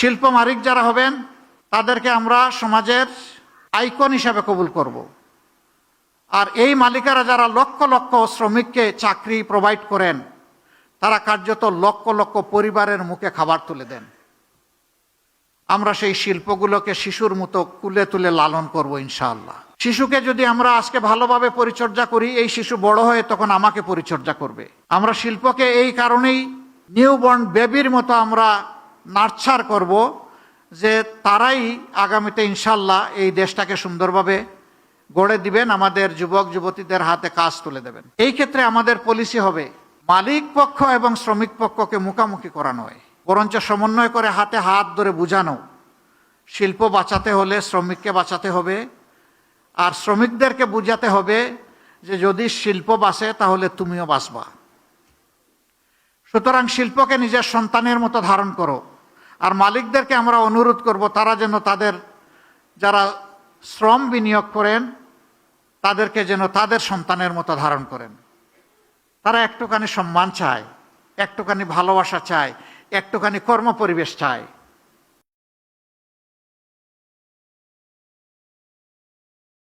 শিল্প মালিক যারা হবেন তাদেরকে আমরা সমাজের আইকন হিসাবে কবুল করব। আর এই মালিকেরা যারা লক্ষ লক্ষ শ্রমিককে চাকরি প্রোভাইড করেন, তারা কার্যত লক্ষ লক্ষ পরিবারের মুখে খাবার তুলে দেন। আমরা সেই শিল্পগুলোকে শিশুর মতো কুলে তুলে লালন করব ইনশাআল্লাহ। শিশুকে যদি আমরা আজকে ভালোভাবে পরিচর্যা করি, এই শিশু বড় হয়ে তখন আমাকে পরিচর্যা করবে। আমরা শিল্পকে এই কারণেই নিউবর্ন বেবির মতো আমরা নার্চার করব যে তারাই আগামীতে ইনশাআল্লাহ এই দেশটাকে সুন্দরভাবে গড়ে দিবেন, আমাদের যুবক যুবতীদের হাতে কাজ তুলে দেবেন। এই ক্ষেত্রে আমাদের পলিসি হবে মালিক পক্ষ এবং শ্রমিক পক্ষকে মুখামুখি করা নয়, বরঞ্চ সমন্বয় করে হাতে হাত ধরে বুঝানো। শিল্প বাঁচাতে হলে শ্রমিককে বাঁচাতে হবে, আর শ্রমিকদেরকে বুঝাতে হবে যে যদি শিল্প বাঁচে তাহলে তুমিও বাঁচবা। সুতরাং শিল্পকে নিজের সন্তানের মতো ধারণ করো। আর মালিকদেরকে আমরা অনুরোধ করব তারা যেন তাদের যারা শ্রম বিনিয়োগ করেন তাদেরকে যেন তাদের সন্তানের মতো ধারণ করেন। তারা একটুখানি সম্মান চায়, একটুখানি ভালোবাসা চায়, একটুখানি কর্মপরিবেশ চায়।